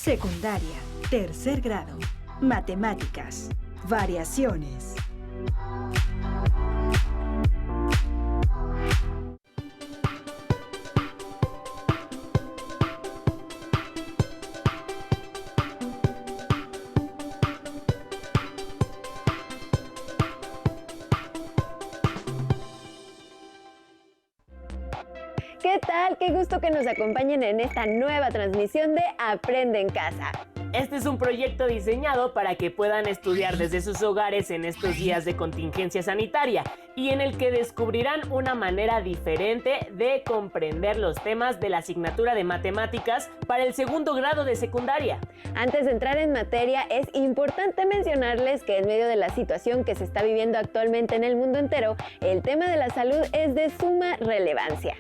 Secundaria, tercer grado. Matemáticas. Variaciones. ¿Qué tal? Qué gusto que nos acompañen en esta nueva transmisión de Aprende en Casa. Este es un proyecto diseñado para que puedan estudiar desde sus hogares en estos días de contingencia sanitaria y en el que descubrirán una manera diferente de comprender los temas de la asignatura de matemáticas para el segundo grado de secundaria. Antes de entrar en materia, es importante mencionarles que en medio de la situación que se está viviendo actualmente en el mundo entero, el tema de la salud es de suma relevancia.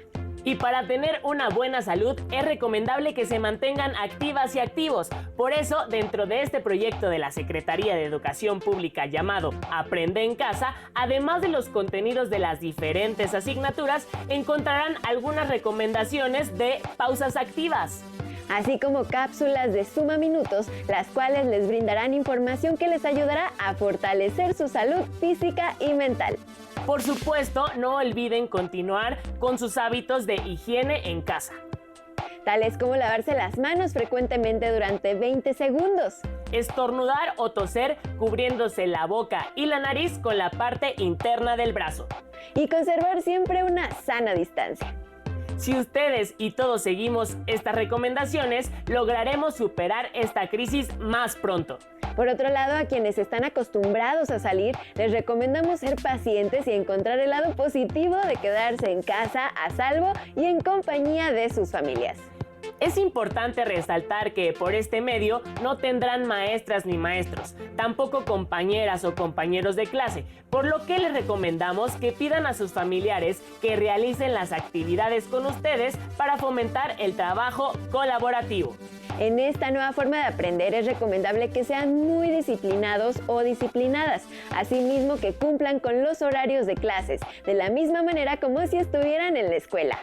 Y para tener una buena salud es recomendable que se mantengan activas y activos. Por eso, dentro de este proyecto de la Secretaría de Educación Pública llamado Aprende en Casa, además de los contenidos de las diferentes asignaturas, encontrarán algunas recomendaciones de pausas activas. Así como cápsulas de suma minutos, las cuales les brindarán información que les ayudará a fortalecer su salud física y mental. Por supuesto, no olviden continuar con sus hábitos de higiene en casa, tales como lavarse las manos frecuentemente durante 20 segundos. Estornudar o toser cubriéndose la boca y la nariz con la parte interna del brazo. Y conservar siempre una sana distancia. Si ustedes y todos seguimos estas recomendaciones, lograremos superar esta crisis más pronto. Por otro lado, a quienes están acostumbrados a salir, les recomendamos ser pacientes y encontrar el lado positivo de quedarse en casa a salvo y en compañía de sus familias. Es importante resaltar que por este medio no tendrán maestras ni maestros, tampoco compañeras o compañeros de clase, por lo que les recomendamos que pidan a sus familiares que realicen las actividades con ustedes para fomentar el trabajo colaborativo. En esta nueva forma de aprender es recomendable que sean muy disciplinados o disciplinadas, asimismo que cumplan con los horarios de clases, de la misma manera como si estuvieran en la escuela.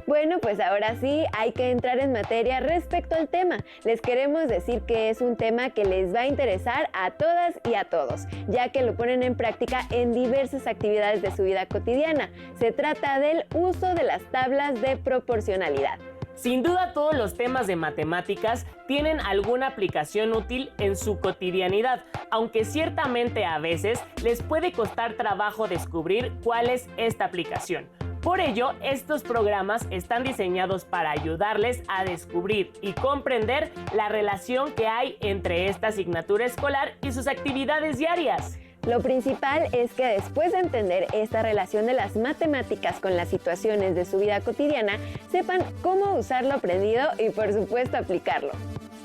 Bueno, pues ahora sí hay que entrar en materia respecto al tema. Les queremos decir que es un tema que les va a interesar a todas y a todos, ya que lo ponen en práctica en diversas actividades de su vida cotidiana. Se trata del uso de las tablas de proporcionalidad. Sin duda, todos los temas de matemáticas tienen alguna aplicación útil en su cotidianidad, aunque ciertamente a veces les puede costar trabajo descubrir cuál es esta aplicación. Por ello, estos programas están diseñados para ayudarles a descubrir y comprender la relación que hay entre esta asignatura escolar y sus actividades diarias. Lo principal es que después de entender esta relación de las matemáticas con las situaciones de su vida cotidiana, sepan cómo usar lo aprendido y por supuesto aplicarlo.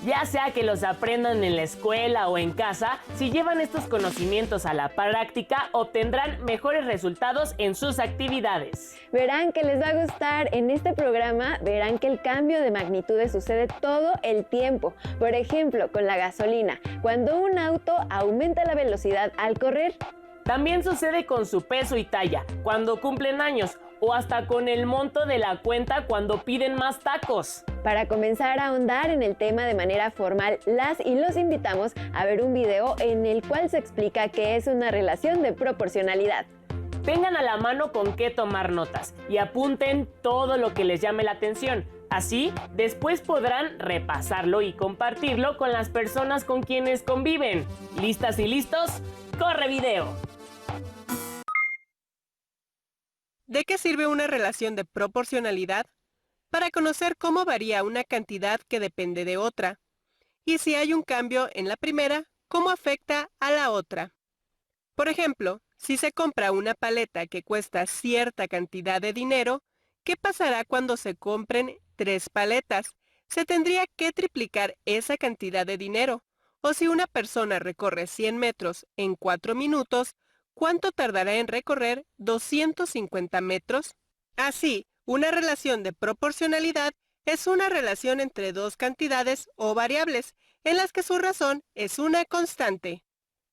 Ya sea que los aprendan en la escuela o en casa, si llevan estos conocimientos a la práctica, obtendrán mejores resultados en sus actividades. Verán que les va a gustar. En este programa verán que el cambio de magnitudes sucede todo el tiempo. Por ejemplo, con la gasolina, cuando un auto aumenta la velocidad al correr. También sucede con su peso y talla, cuando cumplen años, o hasta con el monto de la cuenta cuando piden más tacos. Para comenzar a ahondar en el tema de manera formal, las y los invitamos a ver un video en el cual se explica qué es una relación de proporcionalidad. Tengan a la mano con qué tomar notas y apunten todo lo que les llame la atención. Así, después podrán repasarlo y compartirlo con las personas con quienes conviven. ¿Listas y listos? ¡Corre video! ¿De qué sirve una relación de proporcionalidad? Para conocer cómo varía una cantidad que depende de otra. Y si hay un cambio en la primera, ¿cómo afecta a la otra? Por ejemplo, si se compra una paleta que cuesta cierta cantidad de dinero, ¿qué pasará cuando se compren 3 paletas? Se tendría que triplicar esa cantidad de dinero. O si una persona recorre 100 metros en 4 minutos, ¿cuánto tardará en recorrer 250 metros? Así, una relación de proporcionalidad es una relación entre dos cantidades o variables, en las que su razón es una constante.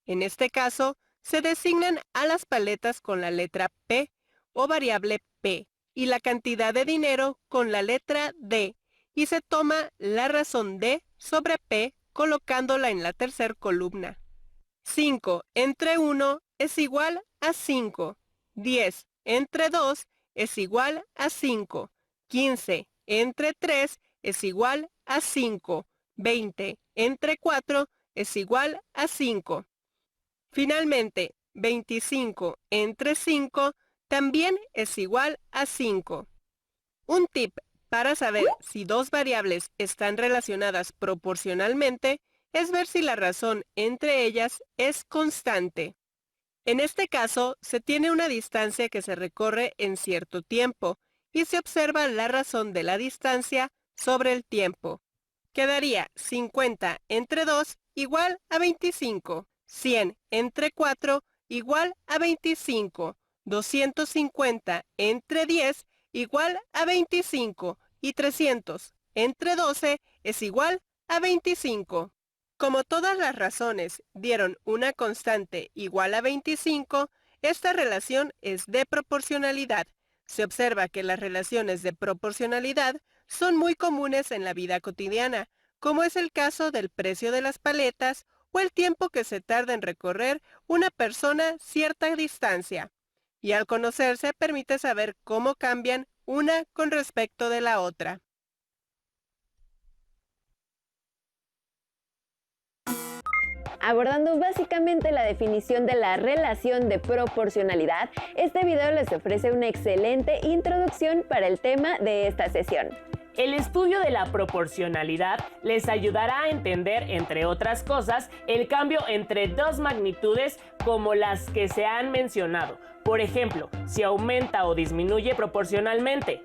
En este caso, se designan a las paletas con la letra P o variable P y la cantidad de dinero con la letra D, y se toma la razón D sobre P colocándola en la tercera columna. 5 entre 1 es igual a 5. 10 entre 2 es igual a 5. 15 entre 3 es igual a 5. 20 entre 4 es igual a 5. Finalmente, 25 entre 5 también es igual a 5. Un tip para saber si dos variables están relacionadas proporcionalmente es ver si la razón entre ellas es constante. En este caso, se tiene una distancia que se recorre en cierto tiempo y se observa la razón de la distancia sobre el tiempo. Quedaría 50 entre 2 igual a 25, 100 entre 4 igual a 25, 250 entre 10 igual a 25 y 300 entre 12 es igual a 25. Como todas las razones dieron una constante igual a 25, esta relación es de proporcionalidad. Se observa que las relaciones de proporcionalidad son muy comunes en la vida cotidiana, como es el caso del precio de las paletas o el tiempo que se tarda en recorrer una persona cierta distancia. Y al conocerse permite saber cómo cambian una con respecto de la otra. Abordando básicamente la definición de la relación de proporcionalidad, este video les ofrece una excelente introducción para el tema de esta sesión. El estudio de la proporcionalidad les ayudará a entender, entre otras cosas, el cambio entre dos magnitudes como las que se han mencionado. Por ejemplo, si aumenta o disminuye proporcionalmente.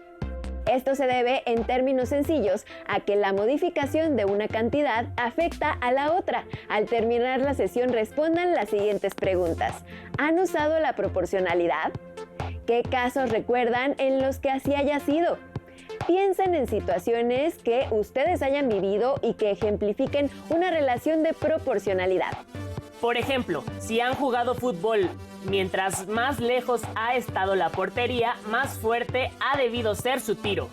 Esto se debe, en términos sencillos, a que la modificación de una cantidad afecta a la otra. Al terminar la sesión respondan las siguientes preguntas. ¿Han usado la proporcionalidad? ¿Qué casos recuerdan en los que así haya sido? Piensen en situaciones que ustedes hayan vivido y que ejemplifiquen una relación de proporcionalidad. Por ejemplo, si han jugado fútbol, mientras más lejos ha estado la portería, más fuerte ha debido ser su tiro.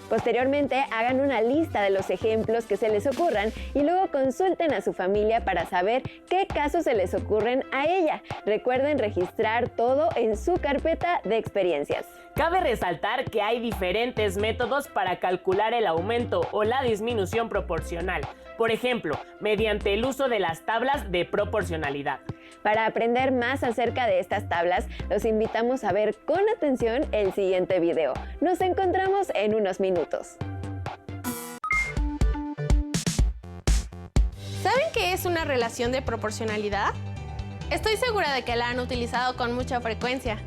Posteriormente, hagan una lista de los ejemplos que se les ocurran y luego consulten a su familia para saber qué casos se les ocurren a ella. Recuerden registrar todo en su carpeta de experiencias. Cabe resaltar que hay diferentes métodos para calcular el aumento o la disminución proporcional. Por ejemplo, mediante el uso de las tablas de proporcionalidad. Para aprender más acerca de estas tablas, los invitamos a ver con atención el siguiente video. Nos encontramos en unos minutos. ¿Saben qué es una relación de proporcionalidad? Estoy segura de que la han utilizado con mucha frecuencia.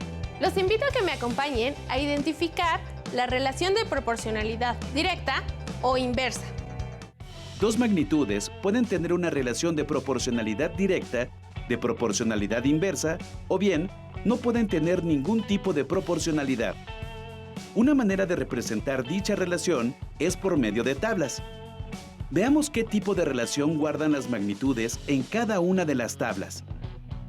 Los invito a que me acompañen a identificar la relación de proporcionalidad directa o inversa. Dos magnitudes pueden tener una relación de proporcionalidad directa, de proporcionalidad inversa, o bien no pueden tener ningún tipo de proporcionalidad. Una manera de representar dicha relación es por medio de tablas. Veamos qué tipo de relación guardan las magnitudes en cada una de las tablas.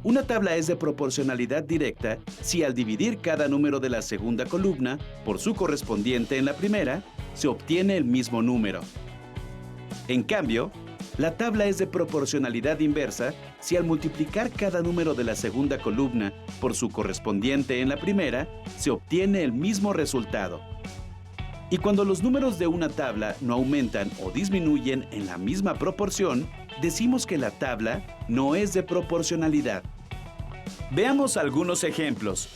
Una tabla es de proporcionalidad directa si al dividir cada número de la segunda columna por su correspondiente en la primera, se obtiene el mismo número. En cambio, la tabla es de proporcionalidad inversa si al multiplicar cada número de la segunda columna por su correspondiente en la primera, se obtiene el mismo resultado. Y cuando los números de una tabla no aumentan o disminuyen en la misma proporción, decimos que la tabla no es de proporcionalidad. Veamos algunos ejemplos.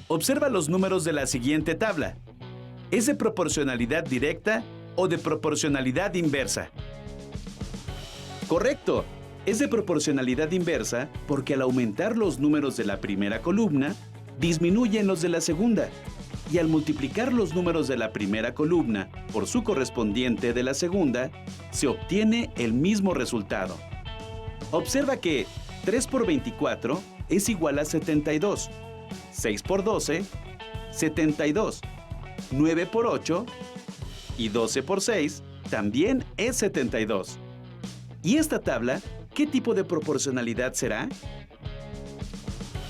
Observa los números de la siguiente tabla. ¿Es de proporcionalidad directa o de proporcionalidad inversa? Correcto, es de proporcionalidad inversa porque al aumentar los números de la primera columna, disminuyen los de la segunda. Y al multiplicar los números de la primera columna por su correspondiente de la segunda, se obtiene el mismo resultado. Observa que 3 por 24 es igual a 72, 6 por 12, 72, 9 por 8 y 12 por 6 también es 72. ¿Y esta tabla, qué tipo de proporcionalidad será?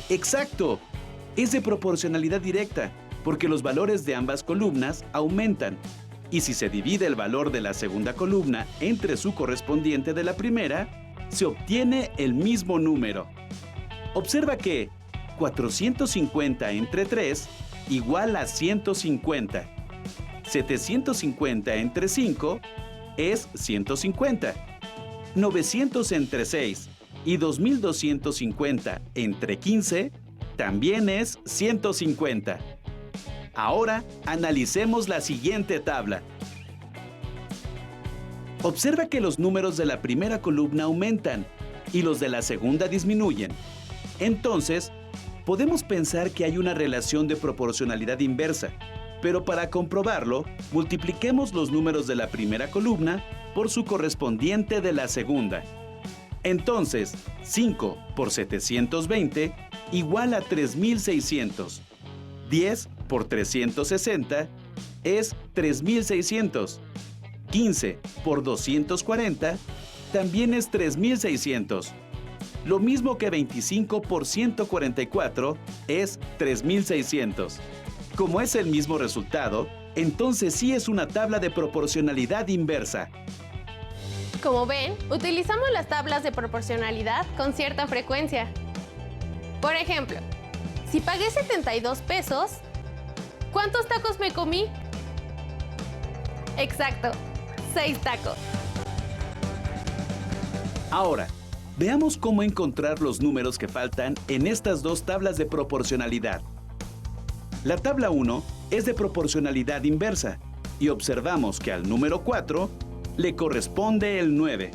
¡Exacto! Es de proporcionalidad directa, porque los valores de ambas columnas aumentan. Y si se divide el valor de la segunda columna entre su correspondiente de la primera, se obtiene el mismo número. Observa que 450 entre 3 igual a 150. 750 entre 5 es 150. 900 entre 6 y 2250 entre 15 también es 150. Ahora analicemos la siguiente tabla. Observa que los números de la primera columna aumentan y los de la segunda disminuyen. Entonces, podemos pensar que hay una relación de proporcionalidad inversa, pero para comprobarlo, multipliquemos los números de la primera columna por su correspondiente de la segunda. Entonces, 5 por 720 igual a 3600. 10 por 360 es 3600. 15 por 240 también es 3600. Lo mismo que 25 por 144 es 3600. Como es el mismo resultado, entonces sí es una tabla de proporcionalidad inversa. Como ven, utilizamos las tablas de proporcionalidad con cierta frecuencia. Por ejemplo, si pagué 72 pesos, ¿cuántos tacos me comí? Exacto, 6 tacos. Ahora, veamos cómo encontrar los números que faltan en estas dos tablas de proporcionalidad. La tabla 1 es de proporcionalidad inversa y observamos que al número 4 le corresponde el 9.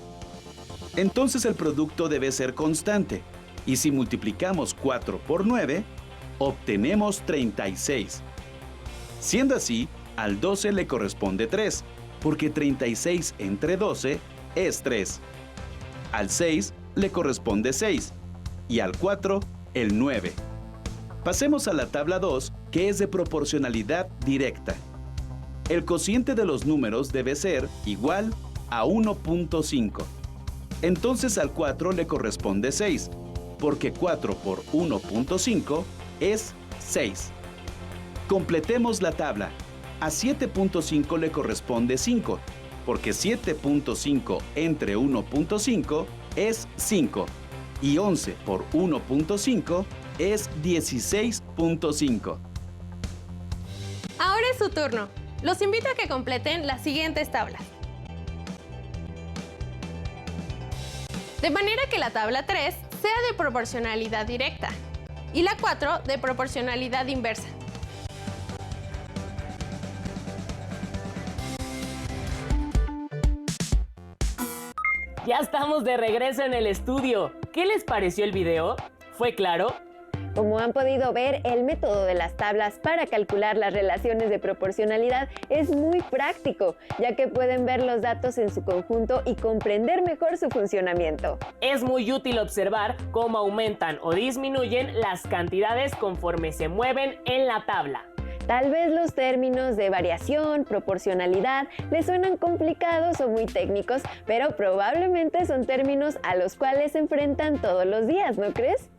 Entonces el producto debe ser constante y si multiplicamos 4 por 9, obtenemos 36. Siendo así, al 12 le corresponde 3, porque 36 entre 12 es 3. Al 6 le corresponde 6 y al 4 el 9. Pasemos a la tabla 2, que es de proporcionalidad directa. El cociente de los números debe ser igual a 1.5. Entonces al 4 le corresponde 6, porque 4 por 1.5 es 6. Completemos la tabla. A 7.5 le corresponde 5, porque 7.5 entre 1.5 es 5, y 11 por 1.5 es 16.5. Ahora es su turno. Los invito a que completen las siguientes tablas. De manera que la tabla 3 sea de proporcionalidad directa y la 4 de proporcionalidad inversa. Ya estamos de regreso en el estudio. ¿Qué les pareció el video? ¿Fue claro? Como han podido ver, el método de las tablas para calcular las relaciones de proporcionalidad es muy práctico, ya que pueden ver los datos en su conjunto y comprender mejor su funcionamiento. Es muy útil observar cómo aumentan o disminuyen las cantidades conforme se mueven en la tabla. Tal vez los términos de variación, proporcionalidad les suenan complicados o muy técnicos, pero probablemente son términos a los cuales se enfrentan todos los días, ¿no crees?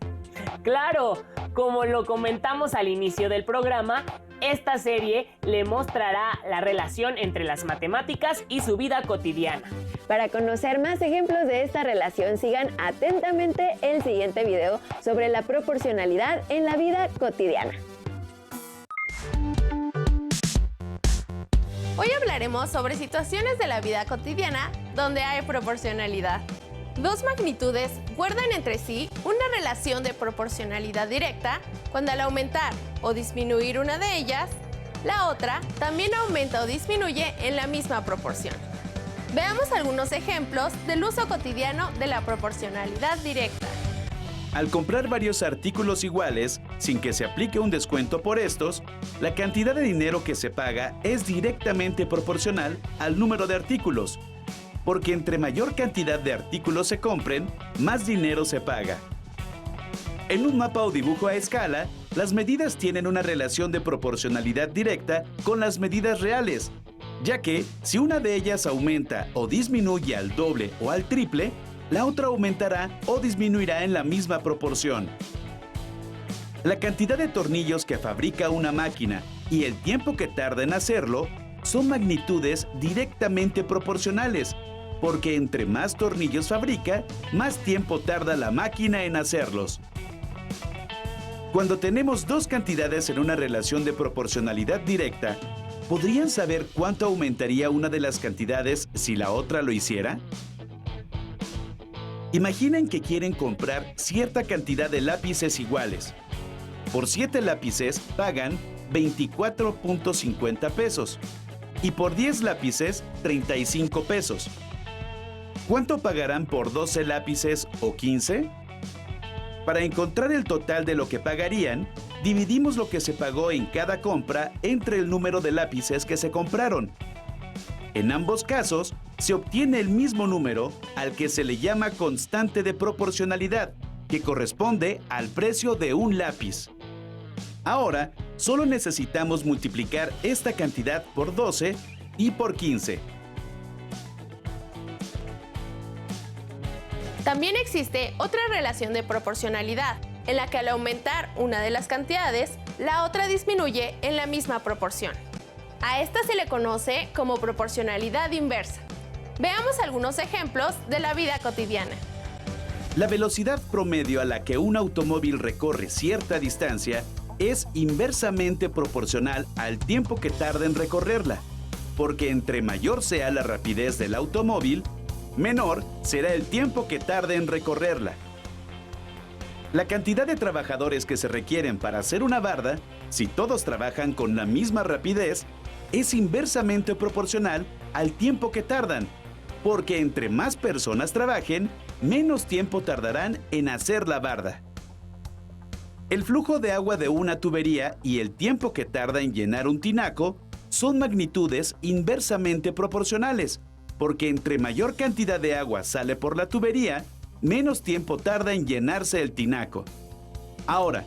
¡Claro! Como lo comentamos al inicio del programa, esta serie le mostrará la relación entre las matemáticas y su vida cotidiana. Para conocer más ejemplos de esta relación, sigan atentamente el siguiente video sobre la proporcionalidad en la vida cotidiana. Hoy hablaremos sobre situaciones de la vida cotidiana donde hay proporcionalidad. Dos magnitudes guardan entre sí una relación de proporcionalidad directa cuando al aumentar o disminuir una de ellas, la otra también aumenta o disminuye en la misma proporción. Veamos algunos ejemplos del uso cotidiano de la proporcionalidad directa. Al comprar varios artículos iguales, sin que se aplique un descuento por estos, la cantidad de dinero que se paga es directamente proporcional al número de artículos, porque entre mayor cantidad de artículos se compren, más dinero se paga. En un mapa o dibujo a escala, las medidas tienen una relación de proporcionalidad directa con las medidas reales, ya que si una de ellas aumenta o disminuye al doble o al triple, la otra aumentará o disminuirá en la misma proporción. La cantidad de tornillos que fabrica una máquina y el tiempo que tarda en hacerlo son magnitudes directamente proporcionales, porque entre más tornillos fabrica, más tiempo tarda la máquina en hacerlos. Cuando tenemos dos cantidades en una relación de proporcionalidad directa, ¿podrían saber cuánto aumentaría una de las cantidades si la otra lo hiciera? Imaginen que quieren comprar cierta cantidad de lápices iguales. Por 7 lápices pagan 24.50 pesos y por 10 lápices 35 pesos. ¿Cuánto pagarán por 12 lápices o 15? Para encontrar el total de lo que pagarían, dividimos lo que se pagó en cada compra entre el número de lápices que se compraron. En ambos casos, se obtiene el mismo número al que se le llama constante de proporcionalidad, que corresponde al precio de un lápiz. Ahora, solo necesitamos multiplicar esta cantidad por 12 y por 15. También existe otra relación de proporcionalidad, en la que al aumentar una de las cantidades, la otra disminuye en la misma proporción. A esta se le conoce como proporcionalidad inversa. Veamos algunos ejemplos de la vida cotidiana. La velocidad promedio a la que un automóvil recorre cierta distancia es inversamente proporcional al tiempo que tarda en recorrerla, porque entre mayor sea la rapidez del automóvil, menor será el tiempo que tarde en recorrerla. La cantidad de trabajadores que se requieren para hacer una barda, si todos trabajan con la misma rapidez, es inversamente proporcional al tiempo que tardan, porque entre más personas trabajen, menos tiempo tardarán en hacer la barda. El flujo de agua de una tubería y el tiempo que tarda en llenar un tinaco son magnitudes inversamente proporcionales, porque entre mayor cantidad de agua sale por la tubería, menos tiempo tarda en llenarse el tinaco. Ahora,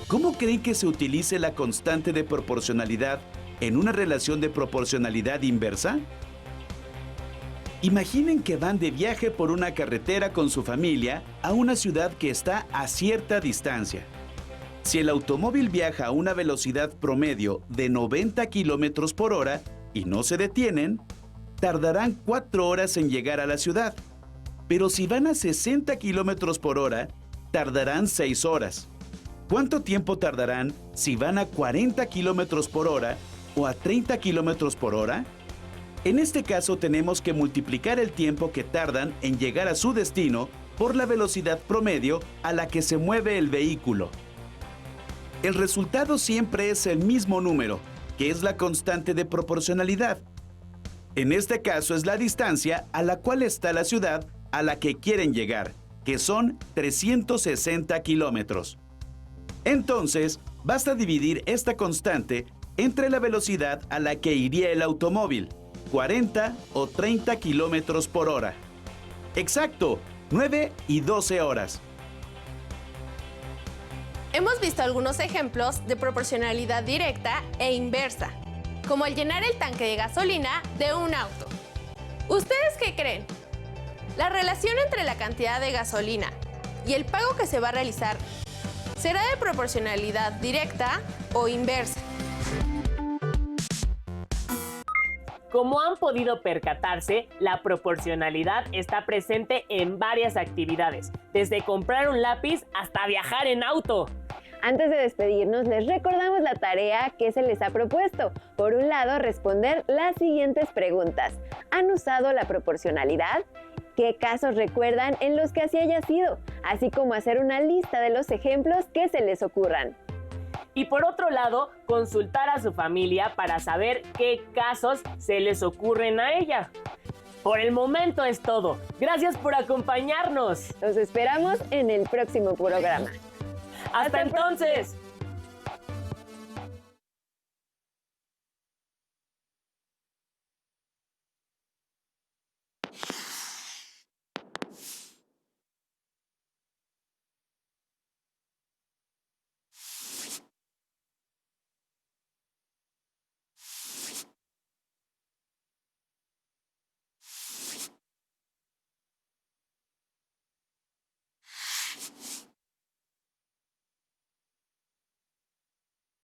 ¿cómo creen que se utilice la constante de proporcionalidad en una relación de proporcionalidad inversa? Imaginen que van de viaje por una carretera con su familia a una ciudad que está a cierta distancia. Si el automóvil viaja a una velocidad promedio de 90 km por hora y no se detienen, tardarán 4 horas en llegar a la ciudad. Pero si van a 60 km por hora, tardarán 6 horas. ¿Cuánto tiempo tardarán si van a 40 km por hora o a 30 km por hora? En este caso tenemos que multiplicar el tiempo que tardan en llegar a su destino por la velocidad promedio a la que se mueve el vehículo. El resultado siempre es el mismo número, que es la constante de proporcionalidad. En este caso es la distancia a la cual está la ciudad a la que quieren llegar, que son 360 kilómetros. Entonces, basta dividir esta constante entre la velocidad a la que iría el automóvil, 40 o 30 kilómetros por hora. Exacto, 9 y 12 horas. Hemos visto algunos ejemplos de proporcionalidad directa e inversa, como el llenar el tanque de gasolina de un auto. ¿Ustedes qué creen? ¿La relación entre la cantidad de gasolina y el pago que se va a realizar será de proporcionalidad directa o inversa? Como han podido percatarse, la proporcionalidad está presente en varias actividades, desde comprar un lápiz hasta viajar en auto. Antes de despedirnos, les recordamos la tarea que se les ha propuesto. Por un lado, responder las siguientes preguntas. ¿Han usado la proporcionalidad? ¿Qué casos recuerdan en los que así haya sido? Así como hacer una lista de los ejemplos que se les ocurran. Y por otro lado, consultar a su familia para saber qué casos se les ocurren a ella. Por el momento es todo. Gracias por acompañarnos. Los esperamos en el próximo programa. ¡Hasta entonces!